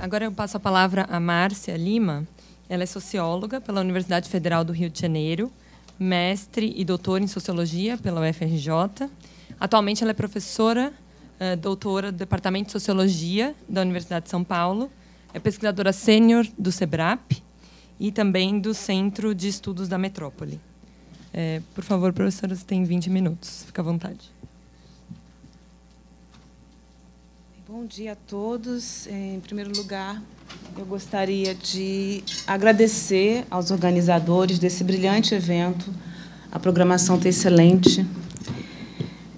Agora eu passo a palavra a Márcia Lima. Ela é socióloga pela Universidade Federal do Rio de Janeiro, mestre e doutora em Sociologia pela UFRJ. Atualmente ela é professora, doutora do Departamento de Sociologia da Universidade de São Paulo, é pesquisadora sênior do SEBRAP e também do Centro de Estudos da Metrópole. Por favor, professora, você tem 20 minutos. Fica à vontade. Bom dia a todos. Em primeiro lugar, eu gostaria de agradecer aos organizadores desse brilhante evento. A programação está excelente.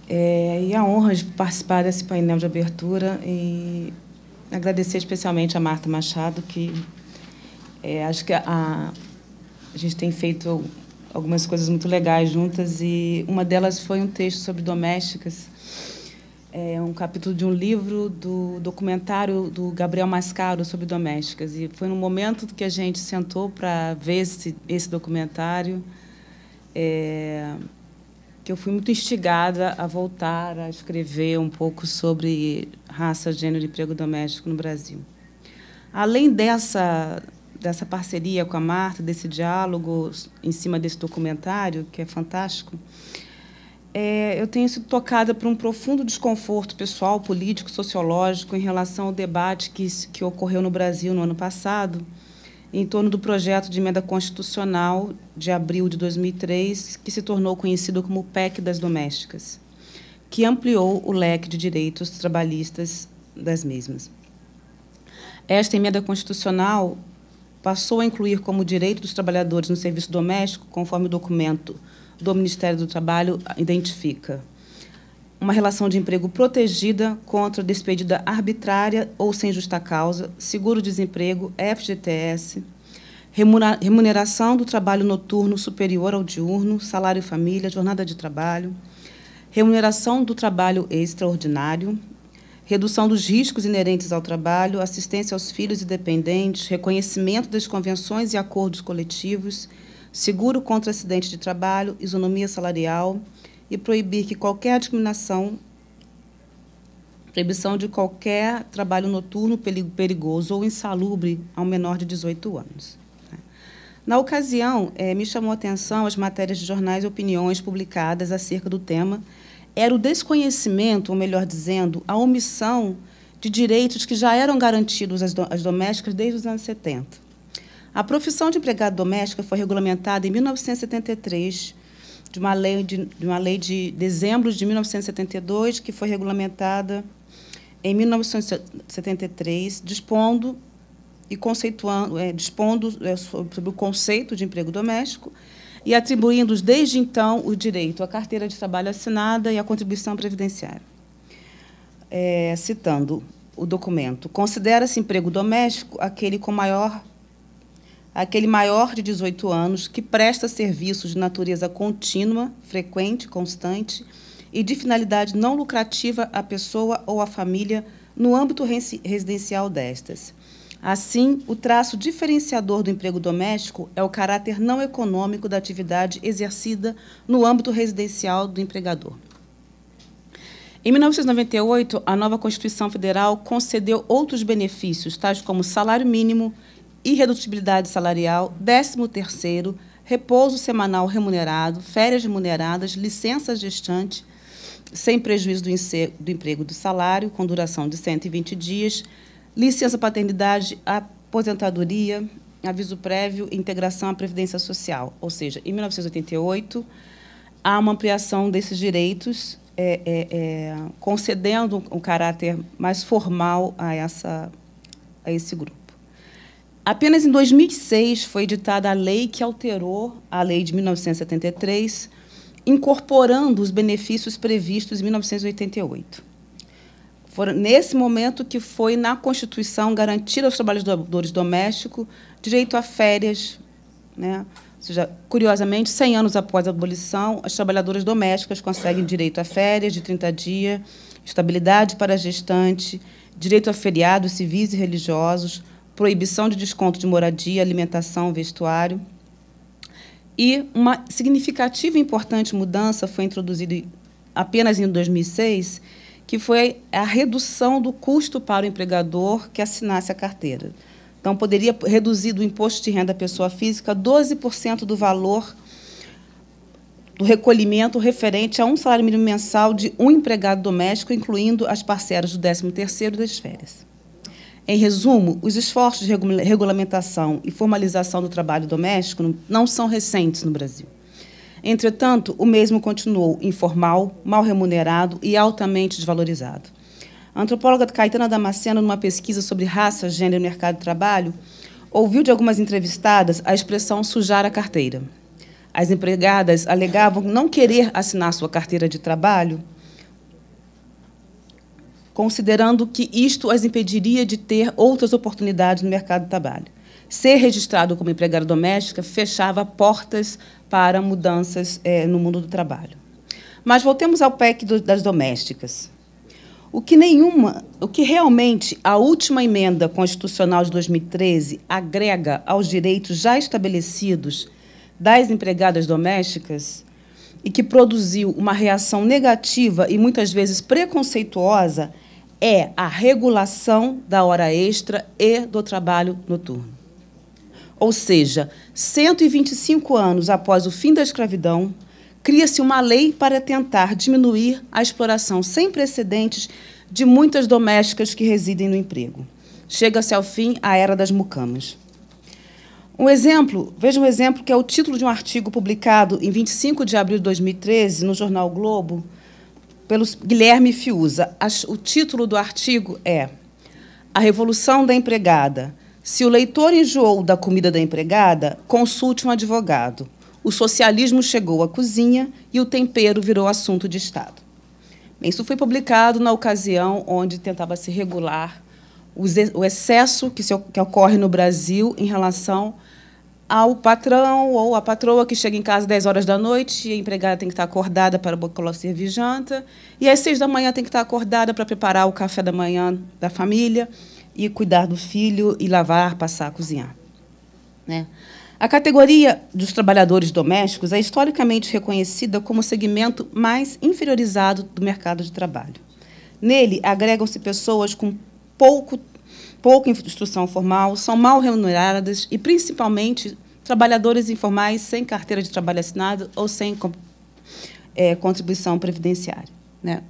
E a honra de participar desse painel de abertura. E agradecer especialmente a Marta Machado, que acho que a gente tem feito algumas coisas muito legais juntas, e uma delas foi um texto sobre domésticas, um capítulo de um livro do documentário do Gabriel Mascaro sobre domésticas. E foi no momento que a gente sentou para ver esse documentário que eu fui muito instigada a voltar a escrever um pouco sobre raça, gênero e emprego doméstico no Brasil. Além dessa parceria com a Marta, desse diálogo em cima desse documentário, que é fantástico, eu tenho sido tocada por um profundo desconforto pessoal, político, sociológico, em relação ao debate que ocorreu no Brasil no ano passado, em torno do projeto de emenda constitucional de abril de 2003, que se tornou conhecido como PEC das Domésticas, que ampliou o leque de direitos trabalhistas das mesmas. Esta emenda constitucional passou a incluir como direito dos trabalhadores no serviço doméstico, conforme o documento do Ministério do Trabalho identifica: uma relação de emprego protegida contra despedida arbitrária ou sem justa causa, seguro-desemprego, FGTS, remuneração do trabalho noturno superior ao diurno, salário família, jornada de trabalho, remuneração do trabalho extraordinário, redução dos riscos inerentes ao trabalho, assistência aos filhos e dependentes, reconhecimento das convenções e acordos coletivos, seguro contra acidente de trabalho, isonomia salarial, e proibir que qualquer discriminação, proibição de qualquer trabalho noturno perigoso ou insalubre ao menor de 18 anos. Na ocasião, me chamou a atenção as matérias de jornais e opiniões publicadas acerca do tema. Era o desconhecimento, ou melhor dizendo, a omissão de direitos que já eram garantidos às domésticas desde os anos 70. A profissão de empregada doméstica foi regulamentada em 1973, de uma lei de dezembro de 1972, que foi regulamentada em 1973, dispondo sobre o conceito de emprego doméstico e atribuindo desde então o direito à carteira de trabalho assinada e à contribuição previdenciária. Citando o documento: considera-se emprego doméstico aquele maior de 18 anos que presta serviços de natureza contínua, frequente, constante e de finalidade não lucrativa à pessoa ou à família no âmbito residencial destas. Assim, o traço diferenciador do emprego doméstico é o caráter não econômico da atividade exercida no âmbito residencial do empregador. Em 1998, a nova Constituição Federal concedeu outros benefícios, tais como salário mínimo, irredutibilidade salarial, 13º, repouso semanal remunerado, férias remuneradas, licença gestante, sem prejuízo do emprego do salário, com duração de 120 dias, licença paternidade, aposentadoria, aviso prévio e integração à Previdência Social. Ou seja, em 1988, há uma ampliação desses direitos, concedendo um caráter mais formal a esse grupo. Apenas em 2006 foi editada a lei que alterou a lei de 1973, incorporando os benefícios previstos em 1988. Foi nesse momento que foi, na Constituição, garantir aos trabalhadores domésticos direito a férias, né? Ou seja, curiosamente, 100 anos após a abolição, as trabalhadoras domésticas conseguem direito a férias de 30 dias, estabilidade para a gestante, direito a feriados civis e religiosos, proibição de desconto de moradia, alimentação, vestuário. E uma significativa e importante mudança foi introduzida apenas em 2006, que foi a redução do custo para o empregador que assinasse a carteira. Então, poderia reduzir do imposto de renda à pessoa física 12% do valor do recolhimento referente a um salário mínimo mensal de um empregado doméstico, incluindo as parcelas do 13º e das férias. Em resumo, os esforços de regulamentação e formalização do trabalho doméstico não são recentes no Brasil. Entretanto, o mesmo continuou informal, mal remunerado e altamente desvalorizado. A antropóloga Caetana Damasceno, numa pesquisa sobre raça, gênero e mercado de trabalho, ouviu de algumas entrevistadas a expressão sujar a carteira. As empregadas alegavam não querer assinar sua carteira de trabalho, considerando que isto as impediria de ter outras oportunidades no mercado de trabalho. Ser registrado como empregada doméstica fechava portas para mudanças no mundo do trabalho. Mas voltemos ao PEC das domésticas. O que realmente a última emenda constitucional de 2013 agrega aos direitos já estabelecidos das empregadas domésticas e que produziu uma reação negativa e muitas vezes preconceituosa é a regulação da hora extra e do trabalho noturno. Ou seja, 125 anos após o fim da escravidão, cria-se uma lei para tentar diminuir a exploração sem precedentes de muitas domésticas que residem no emprego. Chega-se ao fim a era das mucamas. Veja um exemplo que é o título de um artigo publicado em 25 de abril de 2013 no jornal Globo, pelo Guilherme Fiuza. O título do artigo é A Revolução da Empregada. Se o leitor enjoou da comida da empregada, consulte um advogado. O socialismo chegou à cozinha e o tempero virou assunto de Estado. Bem, isso foi publicado na ocasião onde tentava se regular o excesso que ocorre no Brasil em relação ao patrão ou à patroa que chega em casa às 10 horas da noite e a empregada tem que estar acordada para servir janta, e às 6 da manhã tem que estar acordada para preparar o café da manhã da família e cuidar do filho e lavar, passar, cozinhar. Né? A categoria dos trabalhadores domésticos é historicamente reconhecida como o segmento mais inferiorizado do mercado de trabalho. Nele, agregam-se pessoas com pouca instrução formal, são mal remuneradas e, principalmente, trabalhadores informais sem carteira de trabalho assinada ou sem contribuição previdenciária. Né?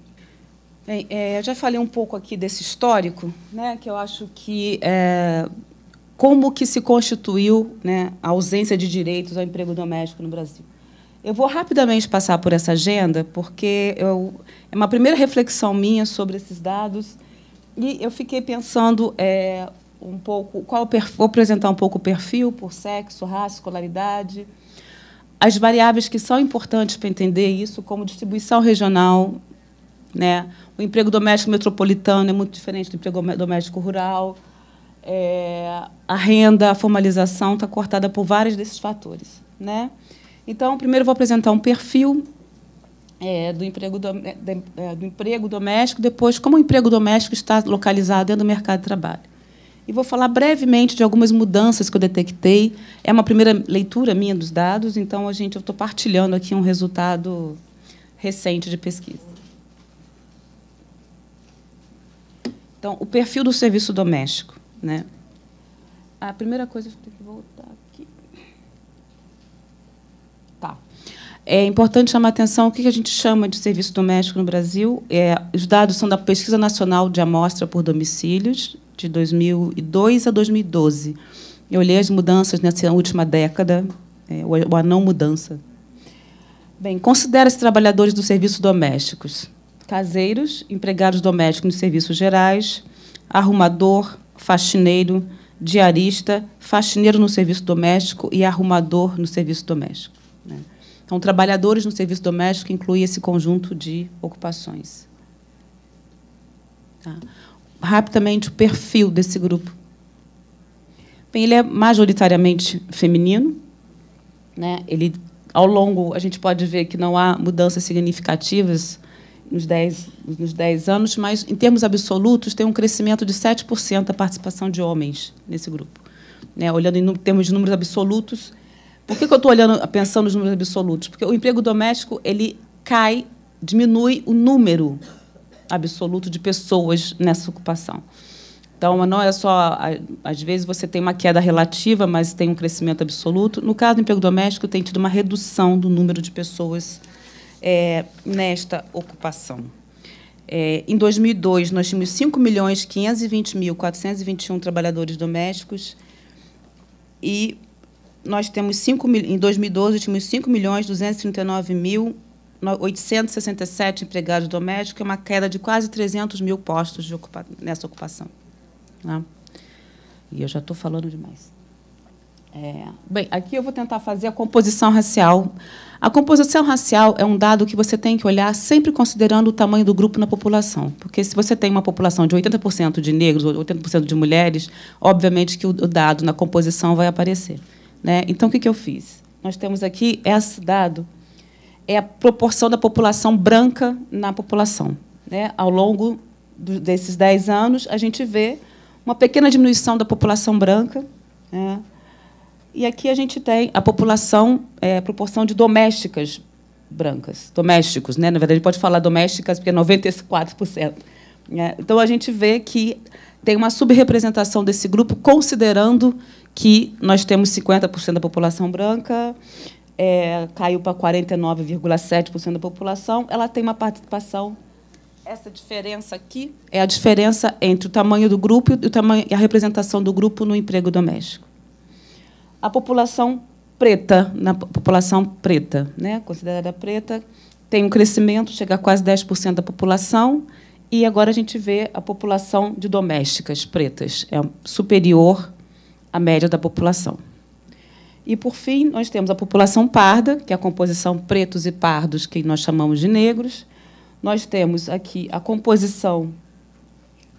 Bem, eu já falei um pouco aqui desse histórico, né, que eu acho que como que se constituiu, né, a ausência de direitos ao emprego doméstico no Brasil. Eu vou rapidamente passar por essa agenda, porque é uma primeira reflexão minha sobre esses dados, e eu fiquei pensando um pouco, vou apresentar um pouco o perfil por sexo, raça, escolaridade, as variáveis que são importantes para entender isso, como distribuição regional, né? O emprego doméstico metropolitano é muito diferente do emprego doméstico rural, a renda, a formalização está cortada por vários desses fatores. Né? Então, primeiro vou apresentar um perfil do emprego doméstico, depois como o emprego doméstico está localizado dentro do mercado de trabalho. E vou falar brevemente de algumas mudanças que eu detectei. É uma primeira leitura minha dos dados, então eu estou partilhando aqui um resultado recente de pesquisa. Então, o perfil do serviço doméstico. Né? A primeira coisa, eu tenho que voltar aqui. Tá. É importante chamar a atenção o que a gente chama de serviço doméstico no Brasil. Os dados são da Pesquisa Nacional de Amostra por Domicílios, de 2002 a 2012. Eu olhei as mudanças nessa última década, ou a não mudança. Bem, considera-se trabalhadores dos serviços domésticos: caseiros, empregados domésticos nos serviços gerais, arrumador, faxineiro, diarista, faxineiro no serviço doméstico e arrumador no serviço doméstico. Né? Então, trabalhadores no serviço doméstico inclui esse conjunto de ocupações. Tá? Rapidamente, o perfil desse grupo. Bem, ele é majoritariamente feminino. Né? Ele, ao longo, a gente pode ver que não há mudanças significativas nos 10 anos, mas, em termos absolutos, tem um crescimento de 7% da participação de homens nesse grupo. Né? Olhando em termos de números absolutos. Por que eu estou pensando nos números absolutos? Porque o emprego doméstico ele diminui o número absoluto de pessoas nessa ocupação. Então, não é só... Às vezes, você tem uma queda relativa, mas tem um crescimento absoluto. No caso do emprego doméstico, tem tido uma redução do número de pessoas nesta ocupação. Em 2002, nós tínhamos 5.520.421 trabalhadores domésticos e nós temos em 2012, tínhamos 5.239.867 empregados domésticos, é uma queda de quase 300 mil postos nessa ocupação. Né? E eu já estou falando demais. Bem, aqui eu vou tentar fazer a composição racial. A composição racial é um dado que você tem que olhar sempre considerando o tamanho do grupo na população. Porque, se você tem uma população de 80% de negros ou 80% de mulheres, obviamente que o dado na composição vai aparecer. Né? Então, o que eu fiz? Nós temos aqui, esse dado é a proporção da população branca na população. Né? Ao longo desses 10 anos, a gente vê uma pequena diminuição da população branca, né? E aqui a gente tem a população, a proporção de domésticas brancas. Domésticos, né? Na verdade, pode falar domésticas, porque é 94%. Né? Então, a gente vê que tem uma subrepresentação desse grupo, considerando que nós temos 50% da população branca, caiu para 49,7% da população, ela tem uma participação... Essa diferença aqui é a diferença entre o tamanho do grupo e a representação do grupo no emprego doméstico. A população preta, né, considerada preta, tem um crescimento, chega a quase 10% da população, e agora a gente vê a população de domésticas pretas, é superior à média da população. E, por fim, nós temos a população parda, que é a composição pretos e pardos, que nós chamamos de negros. Nós temos aqui a composição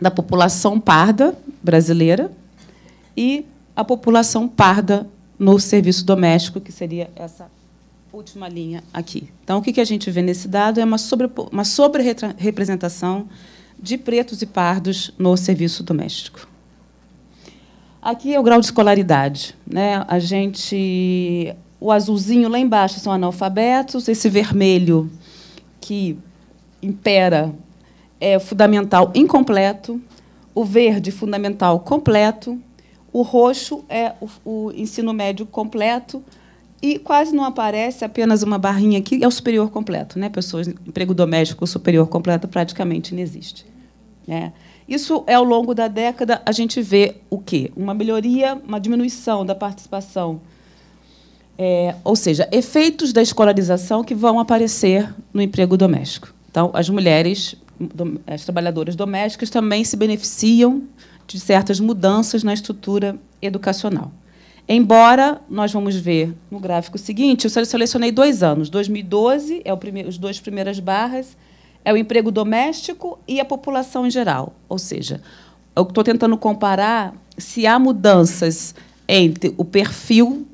da população parda brasileira e a população parda no serviço doméstico, que seria essa última linha aqui. Então, o que a gente vê nesse dado é uma sobre-representação de pretos e pardos no serviço doméstico. Aqui é o grau de escolaridade. Né? O azulzinho lá embaixo são analfabetos, esse vermelho que impera é fundamental incompleto, o verde fundamental completo, o roxo é o ensino médio completo e quase não aparece, apenas uma barrinha aqui, é o superior completo. Né? Pessoas, emprego doméstico superior completo praticamente não existe. Né? Isso, ao longo da década, a gente vê o quê? Uma melhoria, uma diminuição da participação, ou seja, efeitos da escolarização que vão aparecer no emprego doméstico. Então, as mulheres, as trabalhadoras domésticas, também se beneficiam de certas mudanças na estrutura educacional. Embora, nós vamos ver no gráfico seguinte, eu selecionei 2 anos. 2012, os 2 primeiras barras, é o emprego doméstico e a população em geral. Ou seja, eu estou tentando comparar se há mudanças entre o perfil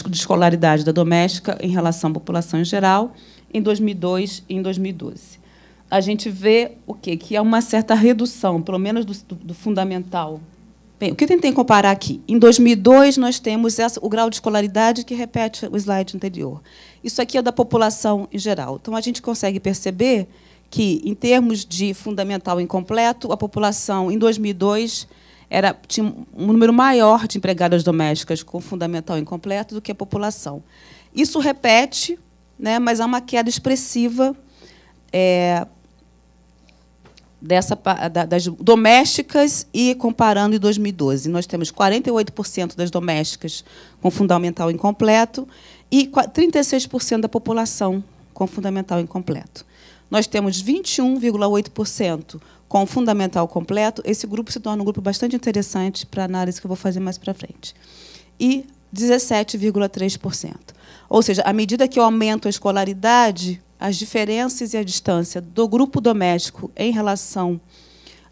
de escolaridade da doméstica em relação à população em geral, em 2002 e em 2012. A gente vê o quê? Que há uma certa redução, pelo menos do fundamental. Bem, o que eu tentei comparar aqui? Em 2002, nós temos o grau de escolaridade que repete o slide anterior. Isso aqui é da população em geral. Então, a gente consegue perceber que, em termos de fundamental incompleto, a população, em 2002, tinha um número maior de empregadas domésticas com fundamental incompleto do que a população. Isso repete, né, mas há uma queda expressiva das domésticas, e comparando em 2012. Nós temos 48% das domésticas com fundamental incompleto e 36% da população com fundamental incompleto. Nós temos 21,8% com fundamental completo. Esse grupo se torna um grupo bastante interessante para a análise que eu vou fazer mais para frente. E 17,3%. Ou seja, à medida que eu aumento a escolaridade, as diferenças e a distância do grupo doméstico em relação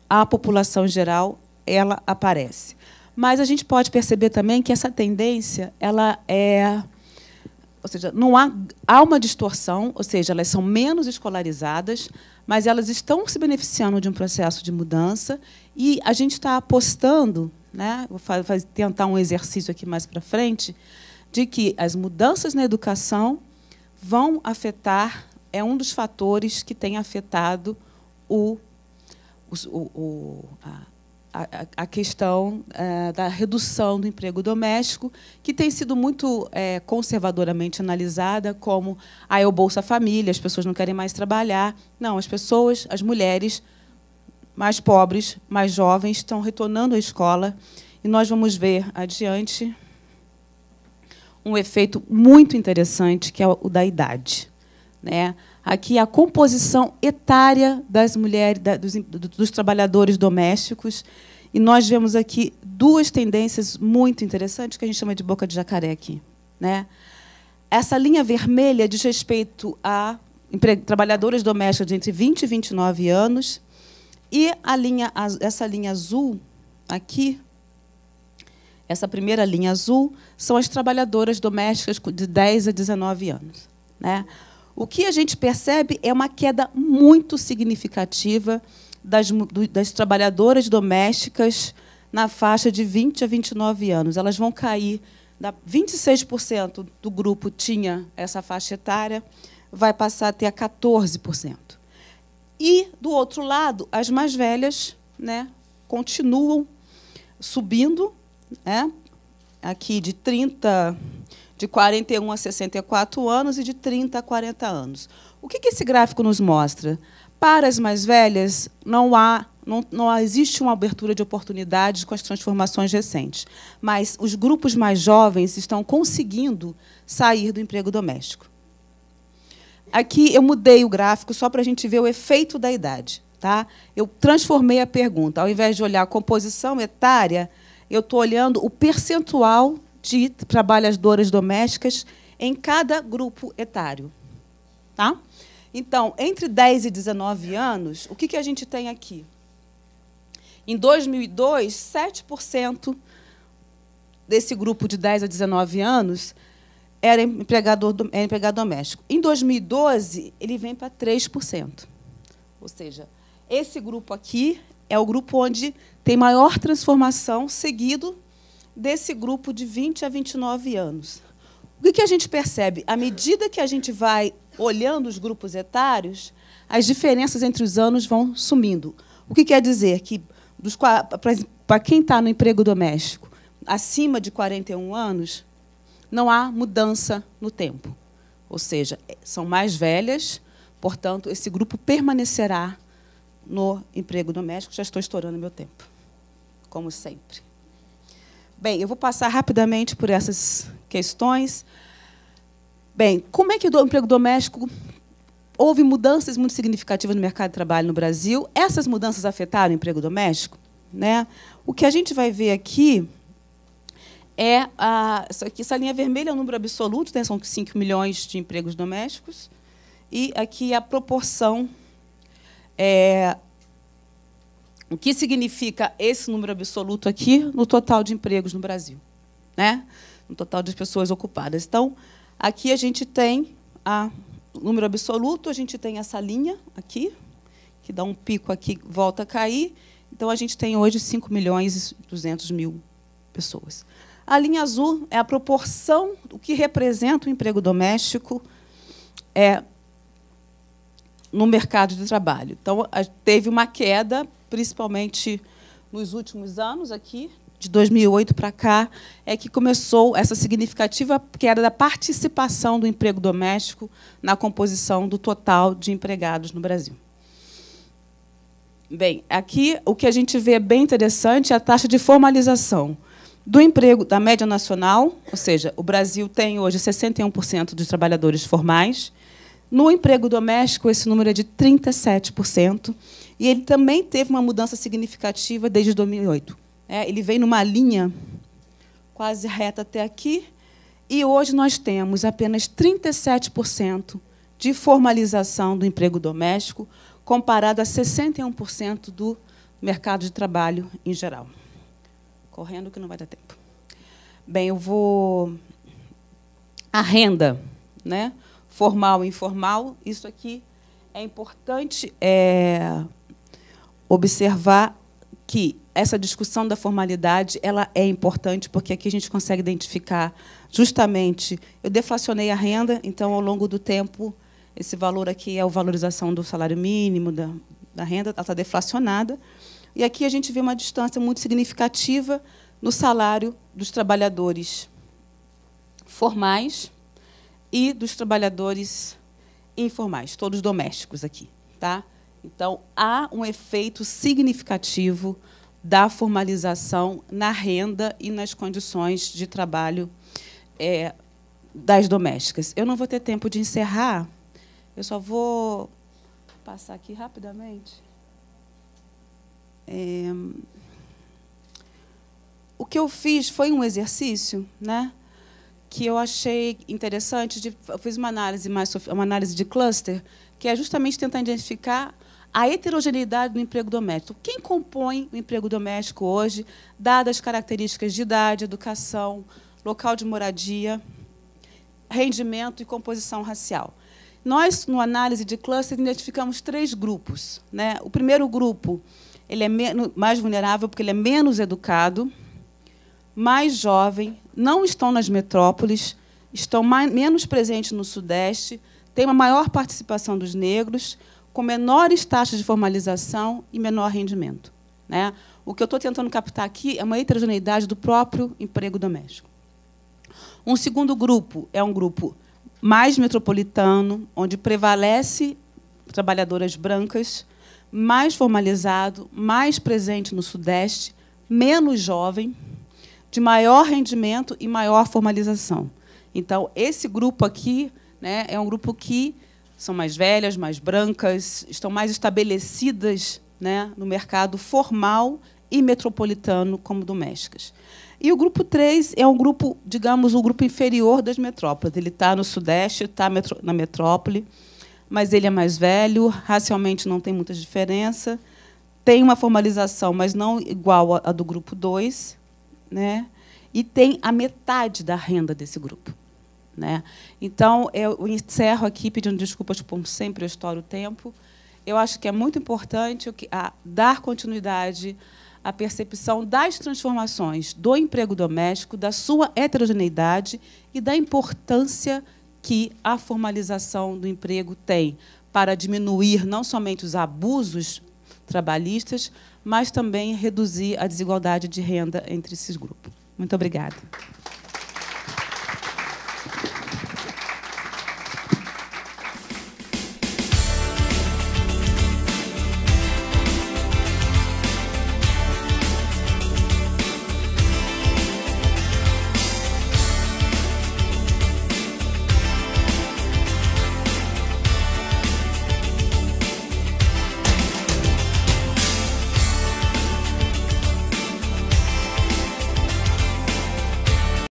à população em geral, ela aparece. Mas a gente pode perceber também que essa tendência, ou seja, não há uma distorção, ou seja, elas são menos escolarizadas, mas elas estão se beneficiando de um processo de mudança, e a gente está apostando, né, vou tentar um exercício aqui mais para frente, de que as mudanças na educação vão afetar, é um dos fatores que tem afetado a questão da redução do emprego doméstico, que tem sido muito conservadoramente analisada como é o Bolsa Família, as pessoas não querem mais trabalhar. Não, as mulheres mais pobres, mais jovens, estão retornando à escola, e nós vamos ver adiante um efeito muito interessante, que é o da idade, né? Aqui a composição etária das mulheres, dos trabalhadores domésticos, e nós vemos aqui duas tendências muito interessantes que a gente chama de boca de jacaré aqui, né? Essa linha vermelha diz respeito a trabalhadoras domésticas de entre 20 e 29 anos, e essa linha azul aqui, essa primeira linha azul, são as trabalhadoras domésticas de 10 a 19 anos, né? O que a gente percebe é uma queda muito significativa das trabalhadoras domésticas na faixa de 20 a 29 anos. Elas vão cair, 26% do grupo tinha essa faixa etária, vai passar a ter 14%. E, do outro lado, as mais velhas, né, continuam subindo, né, aqui de 41 a 64 anos e de 30 a 40 anos. O que esse gráfico nos mostra? Para as mais velhas, não existe uma abertura de oportunidades com as transformações recentes, mas os grupos mais jovens estão conseguindo sair do emprego doméstico. Aqui eu mudei o gráfico só para a gente ver o efeito da idade, tá? Eu transformei a pergunta. Ao invés de olhar a composição etária, eu estou olhando o percentual de trabalhadoras domésticas em cada grupo etário, tá? Então, entre 10 e 19 anos, o que a gente tem aqui? Em 2002, 7% desse grupo de 10 a 19 anos era empregado doméstico. Em 2012, ele vem para 3%. Ou seja, esse grupo aqui é o grupo onde tem maior transformação, seguido desse grupo de 20 a 29 anos. O que a gente percebe? À medida que a gente vai olhando os grupos etários, as diferenças entre os anos vão sumindo. O que quer dizer? Que, para quem está no emprego doméstico acima de 41 anos, não há mudança no tempo. Ou seja, são mais velhas, portanto, esse grupo permanecerá no emprego doméstico. Já estou estourando meu tempo, como sempre. Bem, eu vou passar rapidamente por essas questões. Bem, como é que o emprego doméstico houve mudanças muito significativas no mercado de trabalho no Brasil? Essas mudanças afetaram o emprego doméstico, né? O que a gente vai ver aqui é essa linha vermelha é o número absoluto, né? São 5 milhões de empregos domésticos, e aqui a proporção. O que significa esse número absoluto aqui no total de empregos no Brasil, né? No total de pessoas ocupadas. Então, aqui a gente tem o número absoluto, a gente tem essa linha aqui, que dá um pico aqui, volta a cair. Então, a gente tem hoje 5 milhões e 200 mil pessoas. A linha azul é a proporção do que representa o emprego doméstico no mercado de trabalho. Então, teve uma queda, principalmente nos últimos anos, aqui, de 2008 para cá, é que começou essa significativa queda da participação do emprego doméstico na composição do total de empregados no Brasil. Bem, aqui o que a gente vê bem interessante é a taxa de formalização do emprego da média nacional, ou seja, o Brasil tem hoje 61% dos trabalhadores formais. No emprego doméstico, esse número é de 37%, e ele também teve uma mudança significativa desde 2008. Ele vem numa linha quase reta até aqui, e hoje nós temos apenas 37% de formalização do emprego doméstico, comparado a 61% do mercado de trabalho em geral. Correndo, que não vai dar tempo. Bem, eu vou... A renda, né? Formal e informal, isso aqui é importante observar que essa discussão da formalidade ela é importante, porque aqui a gente consegue identificar justamente... Eu deflacionei a renda, então, ao longo do tempo, esse valor aqui é a valorização do salário mínimo, da renda, ela está deflacionada. E aqui a gente vê uma distância muito significativa no salário dos trabalhadores formais e dos trabalhadores informais, todos domésticos aqui. Tá? Então, há um efeito significativo da formalização na renda e nas condições de trabalho das domésticas. Eu não vou ter tempo de encerrar, eu só vou passar aqui rapidamente. O que eu fiz foi um exercício, né, que eu achei interessante. Eu fiz uma análise de cluster, que é justamente tentar identificar a heterogeneidade do emprego doméstico. Quem compõe o emprego doméstico hoje, dadas as características de idade, educação, local de moradia, rendimento e composição racial. Nós, no análise de cluster, identificamos 3 grupos. Né? O primeiro grupo ele é mais vulnerável porque ele é menos educado, mais jovem, não estão nas metrópoles, estão menos presentes no Sudeste, tem uma maior participação dos negros, com menores taxas de formalização e menor rendimento. Né? O que eu estou tentando captar aqui é uma heterogeneidade do próprio emprego doméstico. Um segundo grupo é um grupo mais metropolitano, onde prevalece trabalhadoras brancas, mais formalizado, mais presente no Sudeste, menos jovem, de maior rendimento e maior formalização. Então, esse grupo aqui, né, é um grupo que são mais velhas, mais brancas, estão mais estabelecidas, né, no mercado formal e metropolitano como domésticas. E o grupo 3 é um grupo, digamos, o grupo inferior das metrópoles. Ele está no Sudeste, está na metrópole, mas ele é mais velho, racialmente não tem muita diferença, tem uma formalização, mas não igual à do grupo 2, né, e tem a metade da renda desse grupo. Né? Então, eu encerro aqui pedindo desculpas, como sempre eu estouro o tempo. Eu acho que é muito importante dar continuidade à percepção das transformações do emprego doméstico, da sua heterogeneidade e da importância que a formalização do emprego tem para diminuir não somente os abusos trabalhistas, mas também reduzir a desigualdade de renda entre esses grupos. Muito obrigada.